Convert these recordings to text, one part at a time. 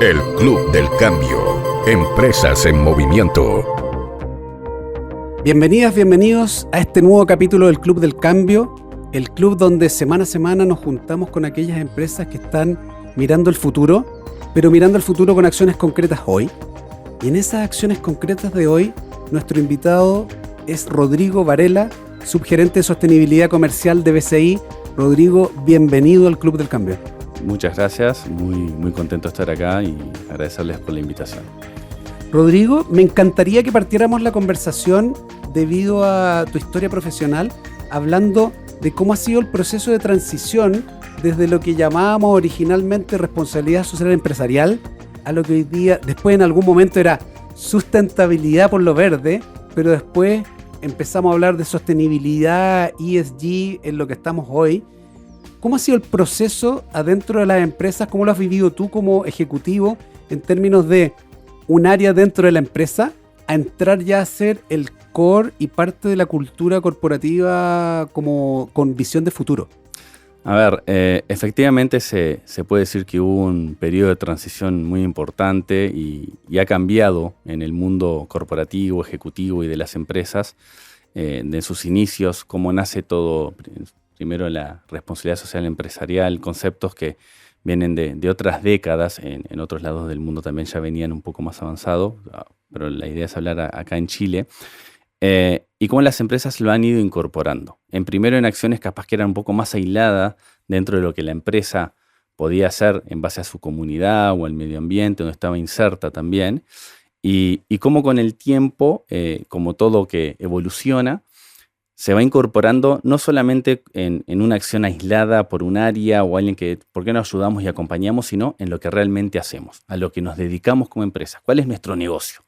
El Club del Cambio. Empresas en movimiento. Bienvenidas, bienvenidos a este nuevo capítulo del Club del Cambio, el club donde semana a semana nos juntamos con aquellas empresas que están mirando el futuro, pero mirando el futuro con acciones concretas hoy. Y en esas acciones concretas de hoy, nuestro invitado es Rodrigo Varela, subgerente de sostenibilidad comercial de BCI. Rodrigo, bienvenido al Club del Cambio. Muchas gracias, muy contento de estar acá y agradecerles por la invitación. Rodrigo, me encantaría que partiéramos la conversación debido a tu historia profesional, hablando de cómo ha sido el proceso de transición desde lo que llamábamos originalmente responsabilidad social empresarial a lo que hoy día, después en algún momento era sustentabilidad por lo verde, pero después empezamos a hablar de sostenibilidad, ESG, en lo que estamos hoy. ¿Cómo ha sido el proceso adentro de las empresas? ¿Cómo lo has vivido tú como ejecutivo en términos de un área dentro de la empresa a entrar ya a ser el core y parte de la cultura corporativa como con visión de futuro? A ver, efectivamente se puede decir que hubo un periodo de transición muy importante y ha cambiado en el mundo corporativo, ejecutivo y de las empresas, de sus inicios, cómo nace todo. Primero la responsabilidad social empresarial, conceptos que vienen de otras décadas, en otros lados del mundo también ya venían un poco más avanzados, pero la idea es hablar acá en Chile, y cómo las empresas lo han ido incorporando. Primero en acciones capaz que eran un poco más aisladas dentro de lo que la empresa podía hacer en base a su comunidad o al medio ambiente, donde estaba inserta también, y cómo con el tiempo, como todo que evoluciona, se va incorporando no solamente en una acción aislada por un área o alguien que, ¿por qué no ayudamos y acompañamos? Sino en lo que realmente hacemos, a lo que nos dedicamos como empresa. ¿Cuál es nuestro negocio?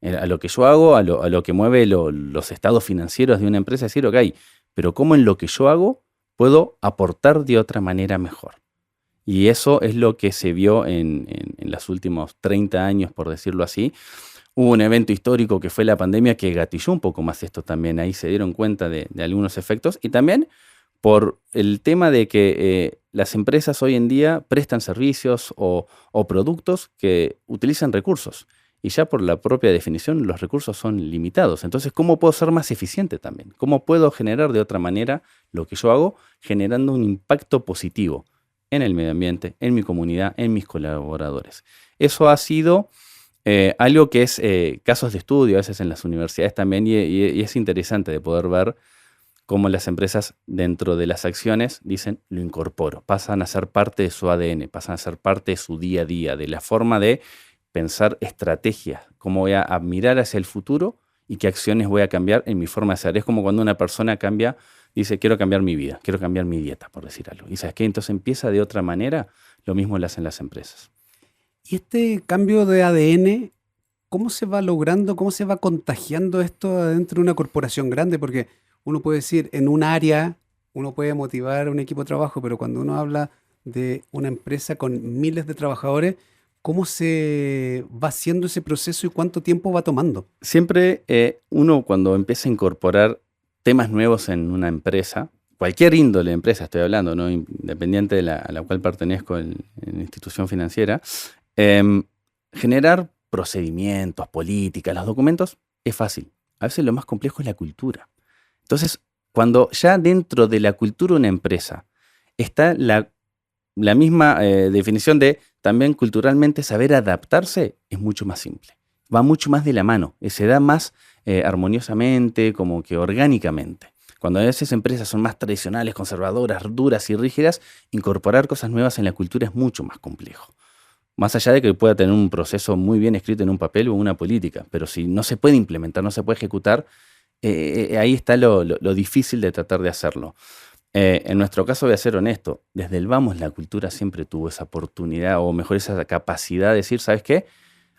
A lo que yo hago, a lo que mueve los estados financieros de una empresa, decir, ok, pero ¿cómo en lo que yo hago puedo aportar de otra manera mejor? Y eso es lo que se vio en los últimos 30 años, por decirlo así. Hubo un evento histórico que fue la pandemia que gatilló un poco más esto también. Ahí se dieron cuenta de algunos efectos. Y también por el tema de que las empresas hoy en día prestan servicios o productos que utilizan recursos. Y ya por la propia definición los recursos son limitados. Entonces, ¿cómo puedo ser más eficiente también? ¿Cómo puedo generar de otra manera lo que yo hago, generando un impacto positivo en el medio ambiente, en mi comunidad, en mis colaboradores? Eso ha sido algo que es casos de estudio a veces en las universidades también y es interesante de poder ver cómo las empresas dentro de las acciones dicen lo incorporo, pasan a ser parte de su ADN, pasan a ser parte de su día a día, de la forma de pensar estrategias, cómo voy a mirar hacia el futuro y qué acciones voy a cambiar en mi forma de ser. Es como cuando una persona cambia, dice quiero cambiar mi vida, quiero cambiar mi dieta, por decir algo. Y ¿sabes qué? Entonces empieza de otra manera, lo mismo lo hacen las empresas. Y este cambio de ADN, ¿cómo se va logrando, cómo se va contagiando esto dentro de una corporación grande? Porque uno puede decir, en un área, uno puede motivar a un equipo de trabajo, pero cuando uno habla de una empresa con miles de trabajadores, ¿cómo se va haciendo ese proceso y cuánto tiempo va tomando? Siempre uno cuando empieza a incorporar temas nuevos en una empresa, cualquier índole de empresa estoy hablando, ¿no? Independiente de a la cual pertenezco en institución financiera, generar procedimientos, políticas, los documentos es fácil. A veces lo más complejo es la cultura. Entonces, cuando ya dentro de la cultura de una empresa está la misma definición de también culturalmente saber adaptarse, es mucho más simple. Va mucho más de la mano, se da más armoniosamente, como que orgánicamente. Cuando a veces empresas son más tradicionales, conservadoras, duras y rígidas, incorporar cosas nuevas en la cultura es mucho más complejo. Más allá de que pueda tener un proceso muy bien escrito en un papel o una política, pero si no se puede implementar, no se puede ejecutar, ahí está lo difícil de tratar de hacerlo. En nuestro caso, voy a ser honesto, desde el vamos la cultura siempre tuvo esa oportunidad o mejor esa capacidad de decir, ¿sabes qué?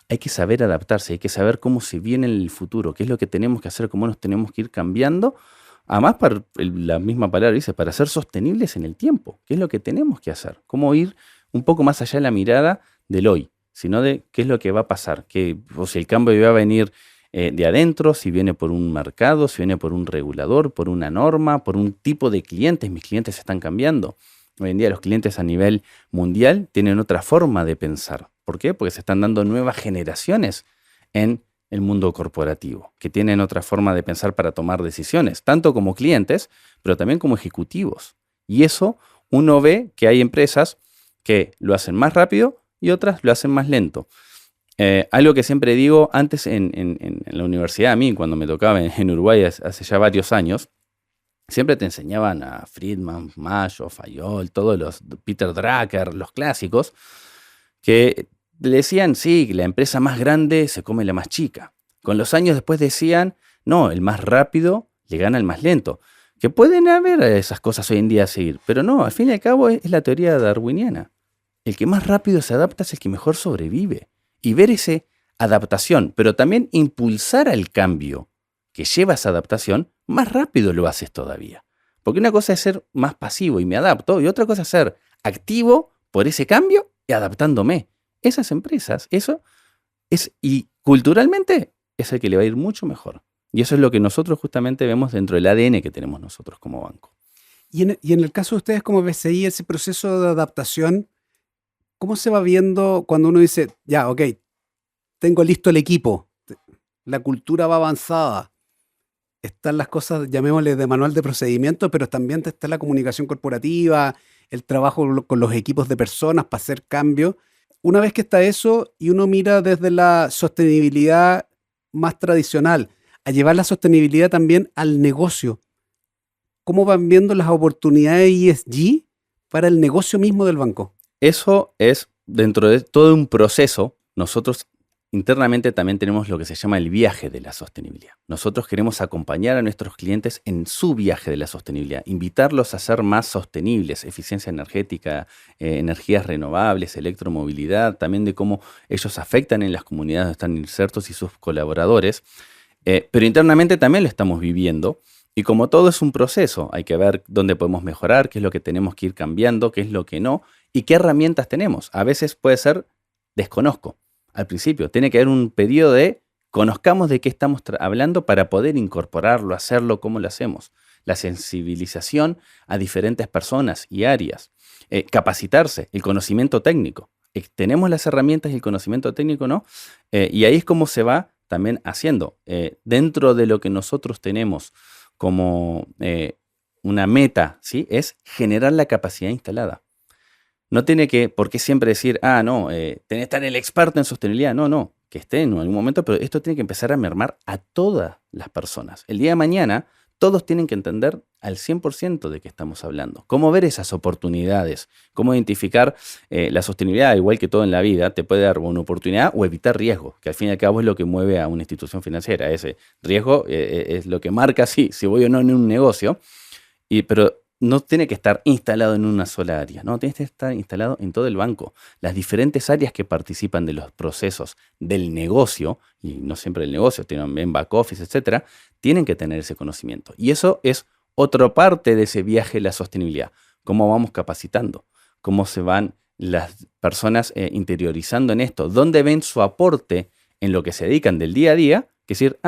Hay que saber adaptarse, hay que saber cómo se viene en el futuro, qué es lo que tenemos que hacer, cómo nos tenemos que ir cambiando. Además, la misma palabra dice, para ser sostenibles en el tiempo, qué es lo que tenemos que hacer, cómo ir un poco más allá de la mirada del hoy, sino de qué es lo que va a pasar, o si el cambio va a venir de adentro, si viene por un mercado, si viene por un regulador, por una norma, por un tipo de clientes. Mis clientes están cambiando. Hoy en día los clientes a nivel mundial tienen otra forma de pensar. ¿Por qué? Porque se están dando nuevas generaciones en el mundo corporativo, que tienen otra forma de pensar para tomar decisiones, tanto como clientes, pero también como ejecutivos. Y eso uno ve que hay empresas que lo hacen más rápido y otras lo hacen más lento. Algo que siempre digo, antes en la universidad, a mí cuando me tocaba en Uruguay hace ya varios años, siempre te enseñaban a Friedman, Mayo, Fayol, todos los Peter Drucker, los clásicos, que le decían, sí, la empresa más grande se come la más chica. Con los años después decían, no, el más rápido le gana al más lento. Que pueden haber esas cosas hoy en día a seguir, pero no, al fin y al cabo es la teoría darwiniana. El que más rápido se adapta es el que mejor sobrevive. Y ver esa adaptación, pero también impulsar al cambio que lleva esa adaptación, más rápido lo haces todavía. Porque una cosa es ser más pasivo y me adapto, y otra cosa es ser activo por ese cambio y adaptándome. Esas empresas, eso es, y culturalmente es el que le va a ir mucho mejor. Y eso es lo que nosotros justamente vemos dentro del ADN que tenemos nosotros como banco. Y en el caso de ustedes como BCI, ese proceso de adaptación, ¿cómo se va viendo cuando uno dice, ya, ok, tengo listo el equipo, la cultura va avanzada, están las cosas, llamémosle de manual de procedimiento, pero también está la comunicación corporativa, el trabajo con los equipos de personas para hacer cambios? Una vez que está eso y uno mira desde la sostenibilidad más tradicional, a llevar la sostenibilidad también al negocio, ¿cómo van viendo las oportunidades ESG para el negocio mismo del banco? Eso es dentro de todo un proceso. Nosotros internamente también tenemos lo que se llama el viaje de la sostenibilidad. Nosotros queremos acompañar a nuestros clientes en su viaje de la sostenibilidad, invitarlos a ser más sostenibles, eficiencia energética, energías renovables, electromovilidad, también de cómo ellos afectan en las comunidades donde están insertos y sus colaboradores. Pero internamente también lo estamos viviendo. Y como todo es un proceso, hay que ver dónde podemos mejorar, qué es lo que tenemos que ir cambiando, qué es lo que no, y qué herramientas tenemos. A veces puede ser desconozco. Al principio tiene que haber un periodo de conozcamos de qué estamos hablando para poder incorporarlo, hacerlo, cómo lo hacemos. La sensibilización a diferentes personas y áreas. Capacitarse, el conocimiento técnico. Tenemos las herramientas y el conocimiento técnico, ¿no? Y ahí es como se va también haciendo. Dentro de lo que nosotros tenemos como una meta, ¿sí? Es generar la capacidad instalada. No tiene que, por qué siempre decir, no, tiene que estar el experto en sostenibilidad. No, que esté en algún momento, pero esto tiene que empezar a mermar a todas las personas. El día de mañana, todos tienen que entender al 100% de qué estamos hablando. Cómo ver esas oportunidades, cómo identificar la sostenibilidad, igual que todo en la vida, te puede dar una oportunidad o evitar riesgo, que al fin y al cabo es lo que mueve a una institución financiera. Ese riesgo es lo que marca si voy o no en un negocio, pero no tiene que estar instalado en una sola área, no, tiene que estar instalado en todo el banco. Las diferentes áreas que participan de los procesos del negocio, y no siempre del negocio, tienen también back office, etcétera, tienen que tener ese conocimiento. Y eso es otra parte de ese viaje de la sostenibilidad. Cómo vamos capacitando, cómo se van las personas interiorizando en esto, dónde ven su aporte en lo que se dedican del día a día, que es decir,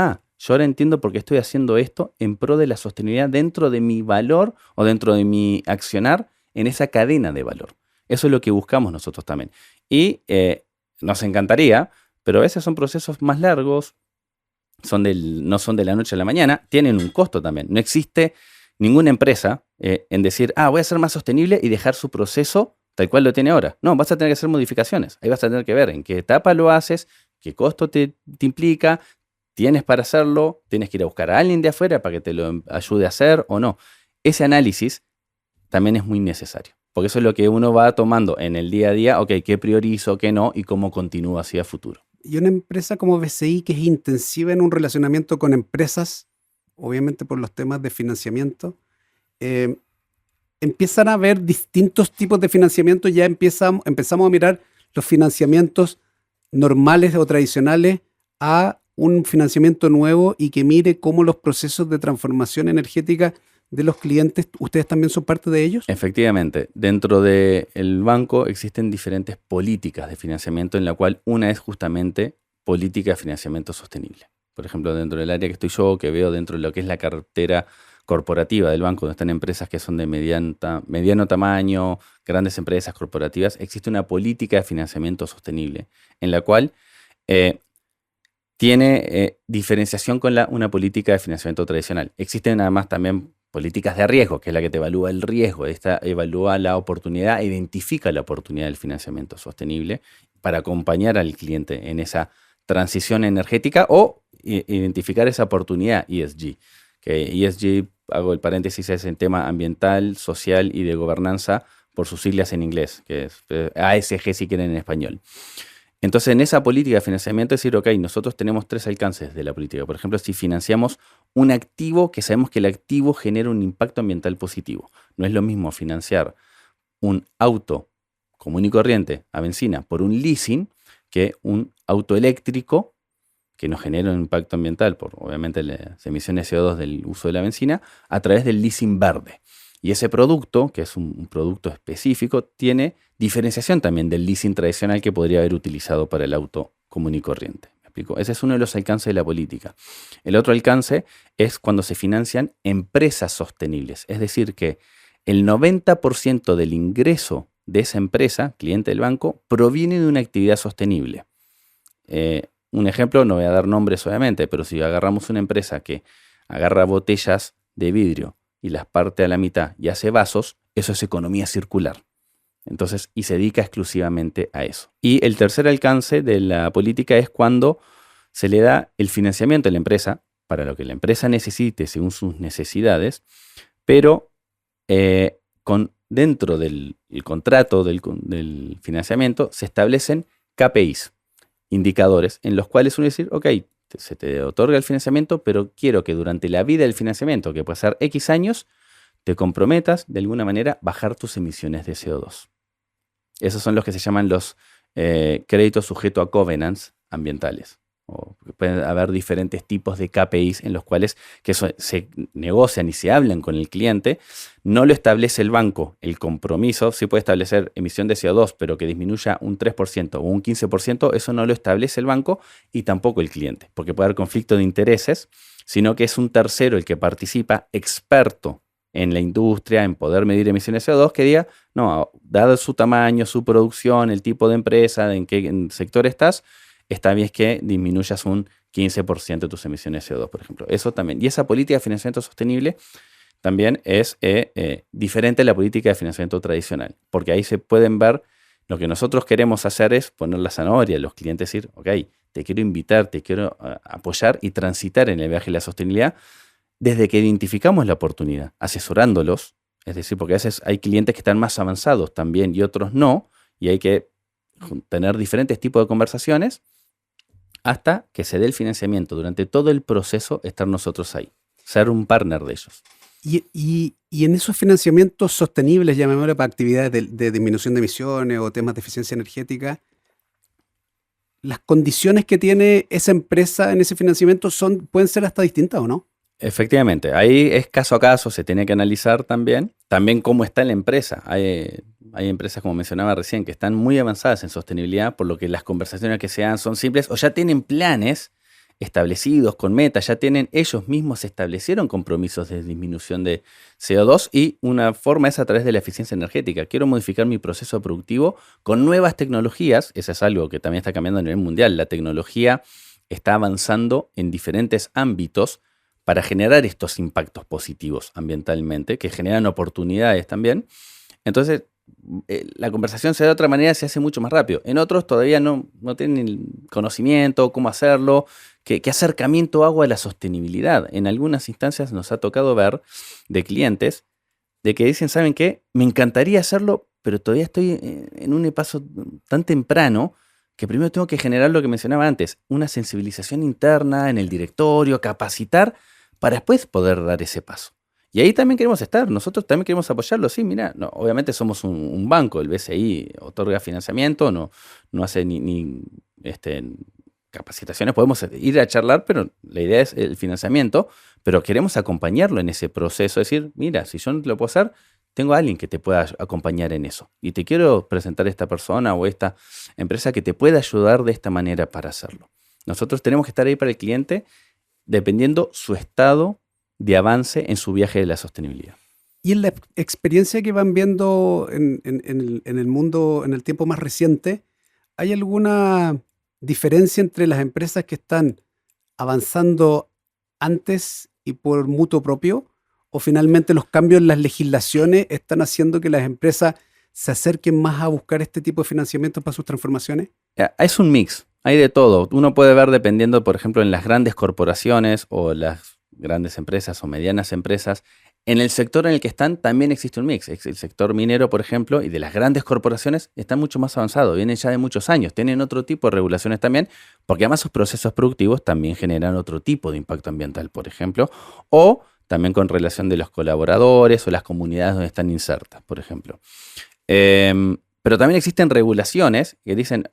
yo ahora entiendo por qué estoy haciendo esto en pro de la sostenibilidad dentro de mi valor o dentro de mi accionar en esa cadena de valor. Eso es lo que buscamos nosotros también. Y nos encantaría, pero a veces son procesos más largos, no son de la noche a la mañana, tienen un costo también. No existe ninguna empresa en decir, voy a ser más sostenible y dejar su proceso tal cual lo tiene ahora. No, vas a tener que hacer modificaciones. Ahí vas a tener que ver en qué etapa lo haces, qué costo te implica. ¿Tienes para hacerlo? ¿Tienes que ir a buscar a alguien de afuera para que te lo ayude a hacer o no? Ese análisis también es muy necesario, porque eso es lo que uno va tomando en el día a día, ok, qué priorizo, qué no y cómo continúa hacia futuro. Y una empresa como BCI que es intensiva en un relacionamiento con empresas, obviamente por los temas de financiamiento, empiezan a haber distintos tipos de financiamiento, ya empezamos a mirar los financiamientos normales o tradicionales a un financiamiento nuevo y que mire cómo los procesos de transformación energética de los clientes, ¿ustedes también son parte de ellos? Efectivamente, dentro del banco existen diferentes políticas de financiamiento, en la cual una es justamente política de financiamiento sostenible. Por ejemplo, dentro del área que estoy yo, que veo dentro de lo que es la cartera corporativa del banco, donde están empresas que son de mediano tamaño, grandes empresas corporativas, existe una política de financiamiento sostenible en la cual tiene diferenciación con una política de financiamiento tradicional. Existen además también políticas de riesgo, que es la que te evalúa el riesgo. Esta evalúa la oportunidad, identifica la oportunidad del financiamiento sostenible para acompañar al cliente en esa transición energética o identificar esa oportunidad ESG. Que ESG, hago el paréntesis, es el tema ambiental, social y de gobernanza por sus siglas en inglés, que es ASG si quieren en español. Entonces, en esa política de financiamiento, es decir, ok, nosotros tenemos 3 alcances de la política. Por ejemplo, si financiamos un activo que sabemos que el activo genera un impacto ambiental positivo. No es lo mismo financiar un auto común y corriente a benzina por un leasing que un auto eléctrico que nos genera un impacto ambiental por, obviamente, las emisiones de CO2 del uso de la benzina a través del leasing verde. Y ese producto, que es un producto específico, tiene diferenciación también del leasing tradicional que podría haber utilizado para el auto común y corriente. ¿Me explico? Ese es uno de los alcances de la política. El otro alcance es cuando se financian empresas sostenibles. Es decir, que el 90% del ingreso de esa empresa, cliente del banco, proviene de una actividad sostenible. Un ejemplo, no voy a dar nombres obviamente, pero si agarramos una empresa que agarra botellas de vidrio y las parte a la mitad y hace vasos, eso es economía circular. Entonces, y se dedica exclusivamente a eso. Y el tercer alcance de la política es cuando se le da el financiamiento a la empresa para lo que la empresa necesite según sus necesidades, pero dentro del contrato del financiamiento se establecen KPIs, indicadores, en los cuales uno dice, ok, se te otorga el financiamiento, pero quiero que durante la vida del financiamiento, que puede ser X años, te comprometas de alguna manera a bajar tus emisiones de CO2. Esos son los que se llaman los créditos sujetos a covenants ambientales. O pueden haber diferentes tipos de KPIs en los cuales que se negocian y se hablan con el cliente. No lo establece el banco. El compromiso sí puede establecer emisión de CO2, pero que disminuya un 3% o un 15%, eso no lo establece el banco y tampoco el cliente, porque puede haber conflicto de intereses, sino que es un tercero el que participa, experto en la industria, en poder medir emisiones de CO2, que diga, no, dado su tamaño, su producción, el tipo de empresa, en qué sector estás, está bien que disminuyas un 15% de tus emisiones de CO2, por ejemplo. Eso también. Y esa política de financiamiento sostenible también es diferente a la política de financiamiento tradicional, porque ahí se pueden ver, lo que nosotros queremos hacer es poner la zanahoria, los clientes decir, ok, te quiero invitar, te quiero apoyar y transitar en el viaje de la sostenibilidad desde que identificamos la oportunidad, asesorándolos, es decir, porque a veces hay clientes que están más avanzados también y otros no, y hay que tener diferentes tipos de conversaciones hasta que se dé el financiamiento. Durante todo el proceso, estar nosotros ahí, ser un partner de ellos. Y en esos financiamientos sostenibles, llamémoslo, para actividades de disminución de emisiones o temas de eficiencia energética, las condiciones que tiene esa empresa en ese financiamiento pueden ser hasta distintas, ¿o no? Efectivamente, ahí es caso a caso, se tiene que analizar también cómo está la empresa. Hay empresas, como mencionaba recién, que están muy avanzadas en sostenibilidad, por lo que las conversaciones que se dan son simples o ya tienen planes establecidos con metas, ellos mismos establecieron compromisos de disminución de CO2 y una forma es a través de la eficiencia energética. Quiero modificar mi proceso productivo con nuevas tecnologías, eso es algo que también está cambiando a nivel mundial. La tecnología está avanzando en diferentes ámbitos para generar estos impactos positivos ambientalmente, que generan oportunidades también. Entonces, la conversación se da de otra manera, se hace mucho más rápido. En otros todavía no tienen el conocimiento, cómo hacerlo, qué acercamiento hago a la sostenibilidad. En algunas instancias nos ha tocado ver de clientes de que dicen, ¿saben qué? Me encantaría hacerlo, pero todavía estoy en un paso tan temprano que primero tengo que generar lo que mencionaba antes, una sensibilización interna en el directorio, capacitar, para después poder dar ese paso. Y ahí también queremos estar, nosotros también queremos apoyarlo. Sí, mira, no, obviamente somos un banco, el BCI otorga financiamiento, no hace ni capacitaciones, podemos ir a charlar, pero la idea es el financiamiento, pero queremos acompañarlo en ese proceso, decir, mira, si yo no lo puedo hacer, tengo a alguien que te pueda acompañar en eso. Y te quiero presentar a esta persona o esta empresa que te pueda ayudar de esta manera para hacerlo. Nosotros tenemos que estar ahí para el cliente dependiendo su estado de avance en su viaje de la sostenibilidad. Y en la experiencia que van viendo en el mundo, en el tiempo más reciente, ¿hay alguna diferencia entre las empresas que están avanzando antes y por mutuo propio? ¿O finalmente los cambios en las legislaciones están haciendo que las empresas se acerquen más a buscar este tipo de financiamiento para sus transformaciones? Es un mix, hay de todo. Uno puede ver dependiendo, por ejemplo, en las grandes corporaciones o las grandes empresas o medianas empresas. En el sector en el que están también existe un mix. El sector minero, por ejemplo, y de las grandes corporaciones está mucho más avanzado. Vienen ya de muchos años. Tienen otro tipo de regulaciones también, porque además sus procesos productivos también generan otro tipo de impacto ambiental, por ejemplo. O también con relación de los colaboradores o las comunidades donde están insertas, por ejemplo. Pero también existen regulaciones que dicen,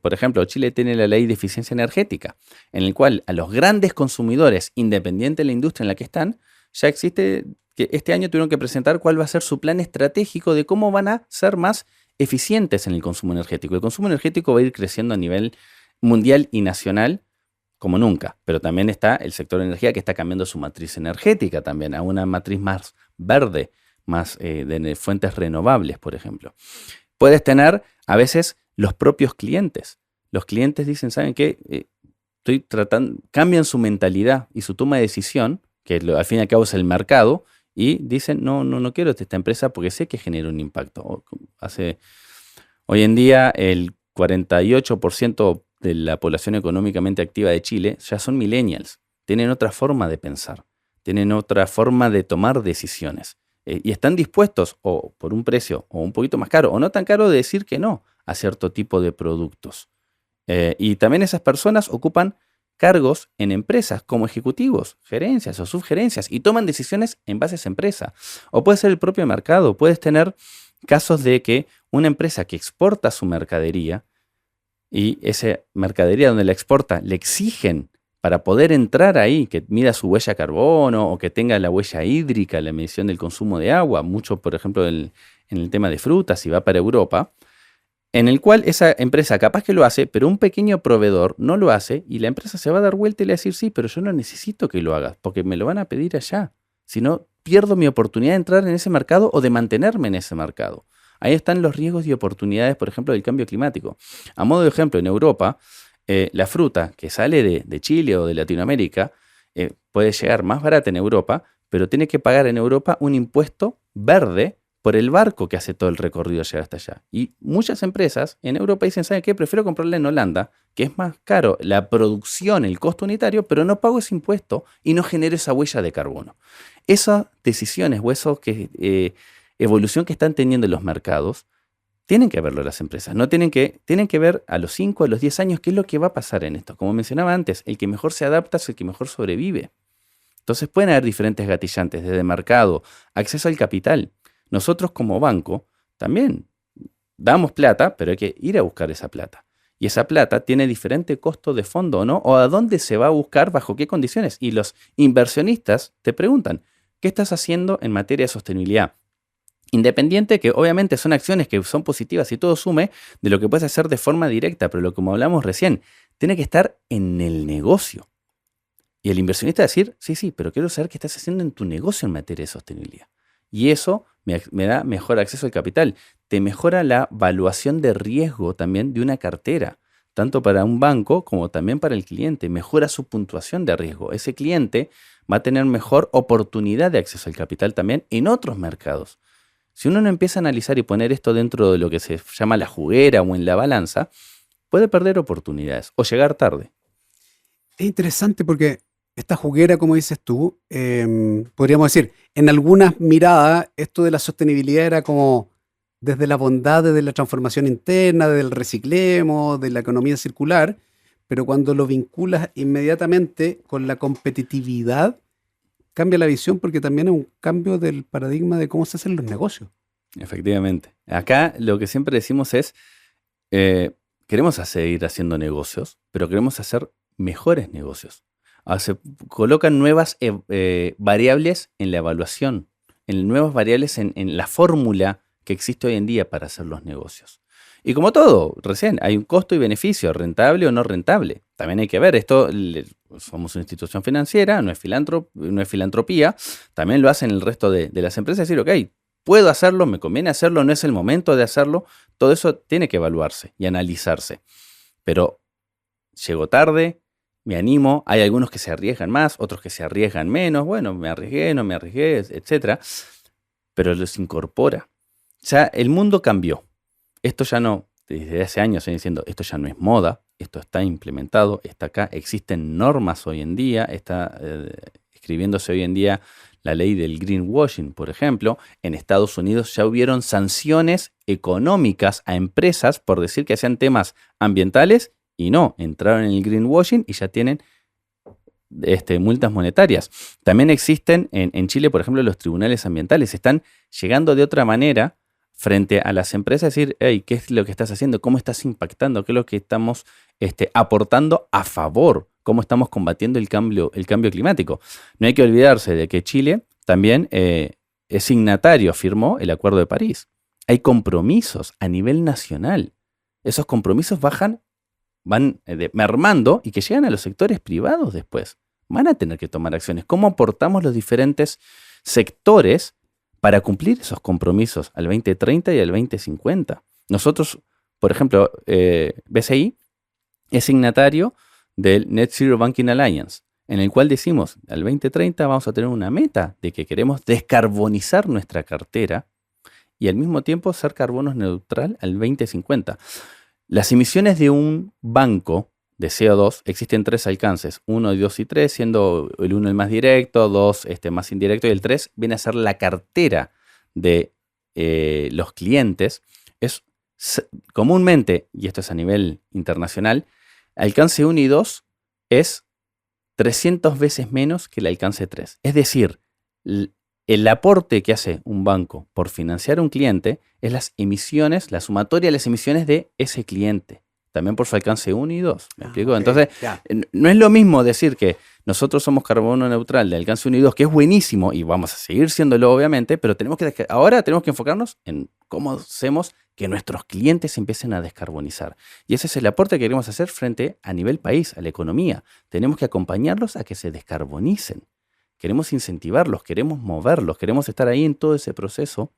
por ejemplo, Chile tiene la ley de eficiencia energética, en el cual a los grandes consumidores, independiente de la industria en la que están, ya existe que este año tuvieron que presentar cuál va a ser su plan estratégico de cómo van a ser más eficientes en el consumo energético. El consumo energético va a ir creciendo a nivel mundial y nacional como nunca, pero también está el sector de energía que está cambiando su matriz energética también a una matriz más verde, más de fuentes renovables, por ejemplo. Puedes tener a veces los propios clientes. Los clientes dicen, ¿saben qué? Cambian su mentalidad y su toma de decisión, que al fin y al cabo es el mercado, y dicen, no quiero esta empresa porque sé que genera un impacto. Hoy en día el 48% de la población económicamente activa de Chile ya son millennials. Tienen otra forma de pensar, tienen otra forma de tomar decisiones. Y están dispuestos, o por un precio, o un poquito más caro, o no tan caro, de decir que no a cierto tipo de productos. Y también esas personas ocupan cargos en empresas como ejecutivos, gerencias o subgerencias, y toman decisiones en base a esa empresa. O puede ser el propio mercado. Puedes tener casos de que una empresa que exporta su mercadería, y esa mercadería donde la exporta le exigen para poder entrar ahí, que mida su huella de carbono o que tenga la huella hídrica, la medición del consumo de agua, mucho, por ejemplo, en el tema de frutas, si va para Europa, en el cual esa empresa capaz que lo hace, pero un pequeño proveedor no lo hace y la empresa se va a dar vuelta y le va a decir, sí, pero yo no necesito que lo hagas porque me lo van a pedir allá. Si no, pierdo mi oportunidad de entrar en ese mercado o de mantenerme en ese mercado. Ahí están los riesgos y oportunidades, por ejemplo, del cambio climático. A modo de ejemplo, en Europa, la fruta que sale de Chile o de Latinoamérica puede llegar más barata en Europa, pero tiene que pagar en Europa un impuesto verde por el barco que hace todo el recorrido llegar hasta allá. Y muchas empresas en Europa dicen, ¿saben qué? Prefiero comprarla en Holanda, que es más caro la producción, el costo unitario, pero no pago ese impuesto y no genero esa huella de carbono. Esas decisiones o esa evolución que están teniendo los mercados, tienen que verlo las empresas. No tienen que ver a los 5, a los 10 años qué es lo que va a pasar en esto. Como mencionaba antes, el que mejor se adapta es el que mejor sobrevive. Entonces pueden haber diferentes gatillantes, desde mercado, acceso al capital. Nosotros como banco también damos plata, pero hay que ir a buscar esa plata. Y esa plata tiene diferente costo de fondo o no, o a dónde se va a buscar, bajo qué condiciones. Y los inversionistas te preguntan, ¿qué estás haciendo en materia de sostenibilidad? Independiente que obviamente son acciones que son positivas y todo sume de lo que puedes hacer de forma directa, pero como hablamos recién, tiene que estar en el negocio. Y el inversionista decir, sí, pero quiero saber qué estás haciendo en tu negocio en materia de sostenibilidad. Y eso me da mejor acceso al capital. Te mejora la evaluación de riesgo también de una cartera, tanto para un banco como también para el cliente. Mejora su puntuación de riesgo. Ese cliente va a tener mejor oportunidad de acceso al capital también en otros mercados. Si uno no empieza a analizar y poner esto dentro de lo que se llama la juguera o en la balanza, puede perder oportunidades o llegar tarde. Es interesante porque esta juguera, como dices tú, podríamos decir, en algunas miradas, esto de la sostenibilidad era como desde la bondad, desde la transformación interna, del reciclemos, de la economía circular, pero cuando lo vinculas inmediatamente con la competitividad, cambia la visión porque también es un cambio del paradigma de cómo se hacen los negocios. Efectivamente. Acá lo que siempre decimos es, queremos seguir haciendo negocios, pero queremos hacer mejores negocios. Se colocan nuevas variables en la evaluación, nuevas variables en la fórmula que existe hoy en día para hacer los negocios. Y como todo, recién hay un costo y beneficio, rentable o no rentable. también hay que ver, somos una institución financiera, no es filantropía, también lo hacen el resto de las empresas, decir, ok, puedo hacerlo, me conviene hacerlo, no es el momento de hacerlo, todo eso tiene que evaluarse y analizarse. Pero llego tarde, me animo, hay algunos que se arriesgan más, otros que se arriesgan menos, bueno, me arriesgué, no me arriesgué, etcétera, pero los incorpora. Ya el mundo cambió. Esto ya no, desde hace años estoy diciendo, esto ya no es moda, esto está implementado, está acá, existen normas hoy en día, está escribiéndose hoy en día la ley del greenwashing, por ejemplo. En Estados Unidos ya hubieron sanciones económicas a empresas por decir que hacían temas ambientales y no, entraron en el greenwashing y ya tienen multas monetarias. También existen en Chile, por ejemplo, los tribunales ambientales. Están llegando de otra manera frente a las empresas, decir, hey, ¿qué es lo que estás haciendo? ¿Cómo estás impactando? ¿Qué es lo que estamos aportando a favor? ¿Cómo estamos combatiendo el cambio climático? No hay que olvidarse de que Chile también es signatario, firmó el Acuerdo de París. Hay compromisos a nivel nacional. Esos compromisos van mermando y que llegan a los sectores privados después. Van a tener que tomar acciones. ¿Cómo aportamos los diferentes sectores para cumplir esos compromisos al 2030 y al 2050? Nosotros, por ejemplo, BCI es signatario del Net Zero Banking Alliance, en el cual decimos, al 2030 vamos a tener una meta de que queremos descarbonizar nuestra cartera y al mismo tiempo ser carbono neutral al 2050. Las emisiones de un banco de CO2 existen 3 alcances, 1, 2 y 3, siendo el 1 el más directo, 2 más indirecto y el 3 viene a ser la cartera de los clientes. Es comúnmente, y esto es a nivel internacional, alcance 1 y 2 es 300 veces menos que el alcance 3. Es decir, el aporte que hace un banco por financiar a un cliente es las emisiones, la sumatoria de las emisiones de ese cliente. También por su alcance 1 y 2. ¿Me explico? Okay, entonces, no es lo mismo decir que nosotros somos carbono neutral de alcance 1 y 2, que es buenísimo y vamos a seguir siéndolo obviamente, pero ahora tenemos que enfocarnos en cómo hacemos que nuestros clientes empiecen a descarbonizar. Y ese es el aporte que queremos hacer frente a nivel país, a la economía. Tenemos que acompañarlos a que se descarbonicen. Queremos incentivarlos, queremos moverlos, queremos estar ahí en todo ese proceso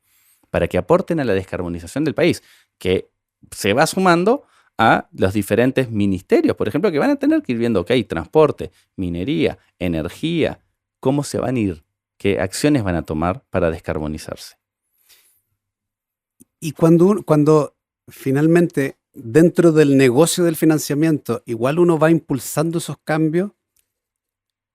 para que aporten a la descarbonización del país, que se va sumando a los diferentes ministerios, por ejemplo, que van a tener que ir viendo, ok, transporte, minería, energía, cómo se van a ir, qué acciones van a tomar para descarbonizarse. Y cuando finalmente dentro del negocio del financiamiento igual uno va impulsando esos cambios,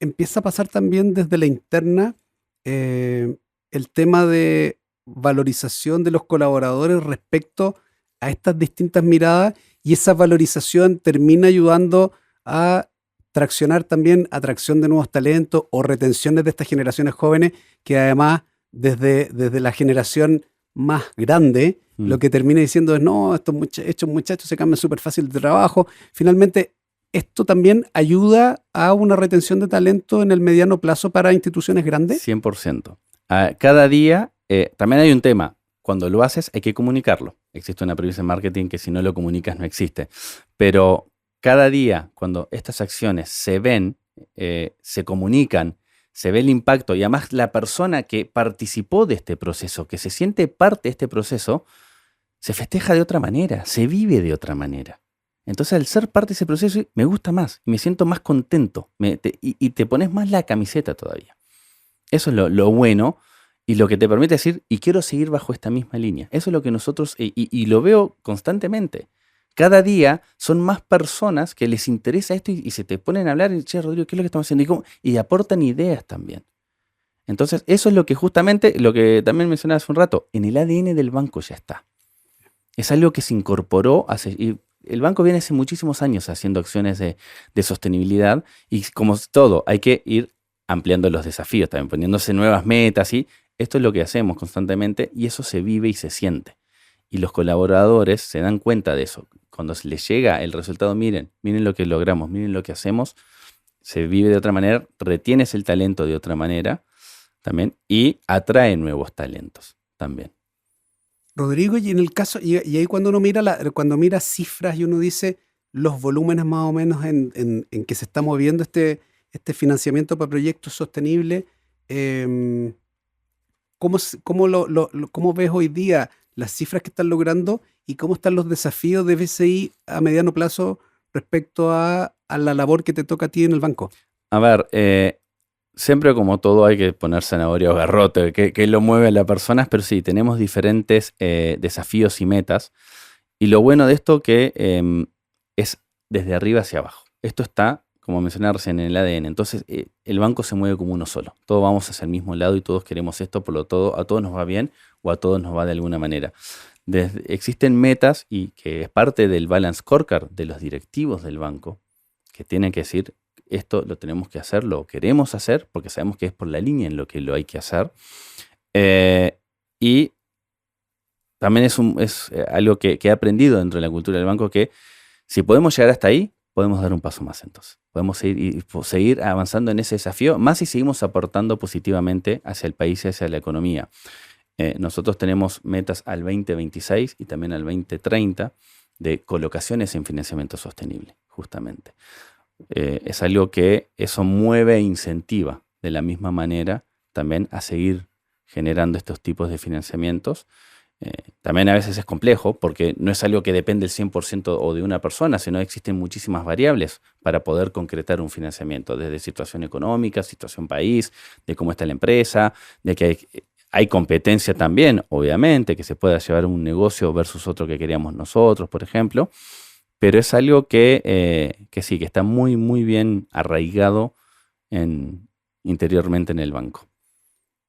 empieza a pasar también desde la interna el tema de valorización de los colaboradores respecto a estas distintas miradas, y esa valorización termina ayudando a traccionar también atracción de nuevos talentos o retenciones de estas generaciones jóvenes, que además desde la generación más grande lo que termina diciendo es, no, estos muchachos se cambian súper fácil de trabajo. Finalmente, ¿esto también ayuda a una retención de talento en el mediano plazo para instituciones grandes? 100%. Cada día, también hay un tema, cuando lo haces hay que comunicarlo. Existe una premisa en marketing que si no lo comunicas no existe. Pero cada día, cuando estas acciones se ven, se comunican, se ve el impacto y además la persona que participó de este proceso, que se siente parte de este proceso, se festeja de otra manera, se vive de otra manera. Entonces, al ser parte de ese proceso, me gusta más y me siento más contento y te pones más la camiseta todavía. Eso es lo bueno y lo que te permite decir, y quiero seguir bajo esta misma línea. Eso es lo que nosotros, y lo veo constantemente. Cada día son más personas que les interesa esto y se te ponen a hablar y, che, Rodrigo, ¿qué es lo que estamos haciendo? Y aportan ideas también. Entonces, eso es lo que justamente, lo que también mencionaba hace un rato, en el ADN del banco ya está. Es algo que se incorporó y el banco viene hace muchísimos años haciendo acciones de sostenibilidad y como todo, hay que ir ampliando los desafíos, también poniéndose nuevas metas y esto es lo que hacemos constantemente y eso se vive y se siente. Y los colaboradores se dan cuenta de eso. Cuando les llega el resultado, miren lo que logramos, miren lo que hacemos, se vive de otra manera, retienes el talento de otra manera también y atrae nuevos talentos también. Rodrigo, y en el caso, y ahí cuando uno mira cuando mira cifras y uno dice, los volúmenes más o menos en que se está moviendo este financiamiento para proyectos sostenibles? ¿Cómo ves hoy día las cifras que están logrando y cómo están los desafíos de BCI a mediano plazo respecto a la labor que te toca a ti en el banco? A ver, siempre como todo hay que poner zanahoria o garrote, que lo mueve a las personas, pero sí, tenemos diferentes desafíos y metas. Y lo bueno de esto que es desde arriba hacia abajo. Esto está, como mencioné recién, en el ADN. Entonces, el banco se mueve como uno solo. Todos vamos hacia el mismo lado y todos queremos esto, por lo todo, a todos nos va bien o a todos nos va de alguna manera. Existen metas y que es parte del balance scorecard de los directivos del banco que tienen que decir, esto lo tenemos que hacer, lo queremos hacer, porque sabemos que es por la línea en lo que lo hay que hacer. Y también es algo que he aprendido dentro de la cultura del banco, que si podemos llegar hasta ahí, podemos dar un paso más entonces. Podemos seguir avanzando en ese desafío, más si seguimos aportando positivamente hacia el país y hacia la economía. Nosotros tenemos metas al 2026 y también al 2030 de colocaciones en financiamiento sostenible, justamente. Es algo que eso mueve e incentiva de la misma manera también a seguir generando estos tipos de financiamientos. También a veces es complejo porque no es algo que depende del 100% o de una persona, sino que existen muchísimas variables para poder concretar un financiamiento, desde situación económica, situación país, de cómo está la empresa, de que hay competencia también, obviamente, que se pueda llevar un negocio versus otro que queríamos nosotros, por ejemplo. Pero es algo que sí, que está muy, muy bien arraigado interiormente en el banco.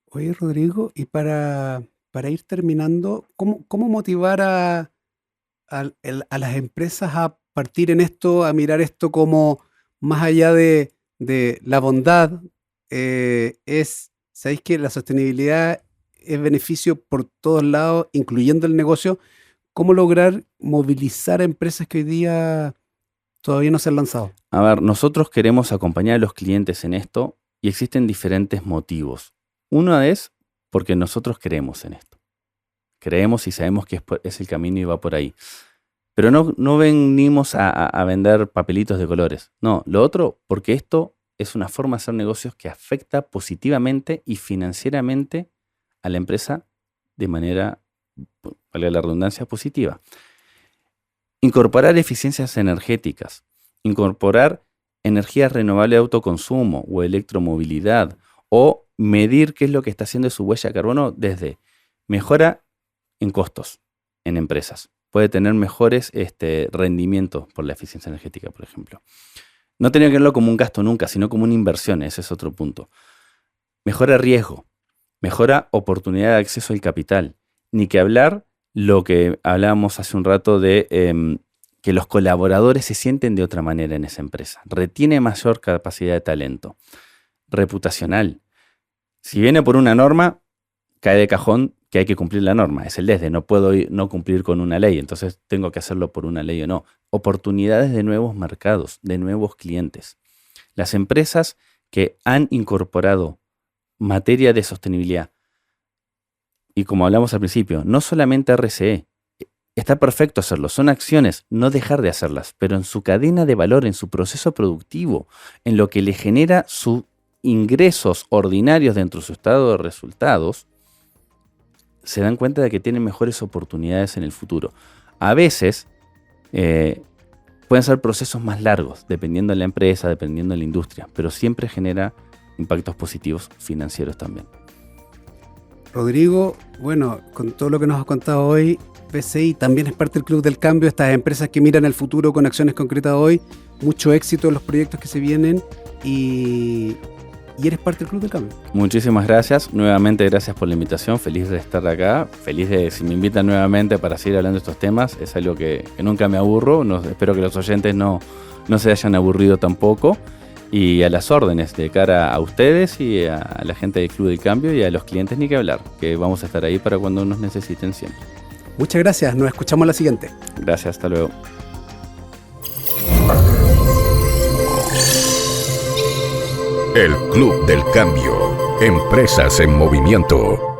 Oye, Rodrigo, y para ir terminando, ¿cómo motivar a las empresas a partir en esto, a mirar esto como más allá de la bondad? ¿Sabéis que la sostenibilidad es beneficio por todos lados, incluyendo el negocio? ¿Cómo lograr movilizar a empresas que hoy día todavía no se han lanzado? A ver, nosotros queremos acompañar a los clientes en esto y existen diferentes motivos. Uno es porque nosotros creemos en esto. Creemos y sabemos que es el camino y va por ahí. Pero no venimos a vender papelitos de colores. No, lo otro, porque esto es una forma de hacer negocios que afecta positivamente y financieramente a la empresa de manera, valga la redundancia, positiva. Incorporar eficiencias energéticas, incorporar energías renovables de autoconsumo o electromovilidad, o medir qué es lo que está haciendo su huella de carbono desde mejora en costos en empresas. Puede tener mejores rendimientos por la eficiencia energética, por ejemplo. No tener que verlo como un gasto nunca, sino como una inversión, ese es otro punto. Mejora riesgo, mejora oportunidad de acceso al capital. Ni que hablar lo que hablábamos hace un rato de que los colaboradores se sienten de otra manera en esa empresa. Retiene mayor capacidad de talento. Reputacional. Si viene por una norma, cae de cajón que hay que cumplir la norma. Es el desde. No puedo no cumplir con una ley, entonces tengo que hacerlo por una ley o no. Oportunidades de nuevos mercados, de nuevos clientes. Las empresas que han incorporado materia de sostenibilidad, y como hablamos al principio, no solamente RCE, está perfecto hacerlo, son acciones, no dejar de hacerlas, pero en su cadena de valor, en su proceso productivo, en lo que le genera sus ingresos ordinarios dentro de su estado de resultados, se dan cuenta de que tienen mejores oportunidades en el futuro. A veces pueden ser procesos más largos, dependiendo de la empresa, dependiendo de la industria, pero siempre genera impactos positivos financieros también. Rodrigo, bueno, con todo lo que nos has contado hoy, BCI también es parte del Club del Cambio, estas empresas que miran el futuro con acciones concretas hoy, mucho éxito en los proyectos que se vienen y eres parte del Club del Cambio. Muchísimas gracias, nuevamente gracias por la invitación, feliz de estar acá, feliz de si me invitan nuevamente para seguir hablando de estos temas, es algo que nunca me aburro, espero que los oyentes no se hayan aburrido tampoco. Y a las órdenes de cara a ustedes y a la gente del Club del Cambio y a los clientes ni que hablar, que vamos a estar ahí para cuando nos necesiten siempre. Muchas gracias, nos escuchamos la siguiente. Gracias, hasta luego. El Club del Cambio. Empresas en movimiento.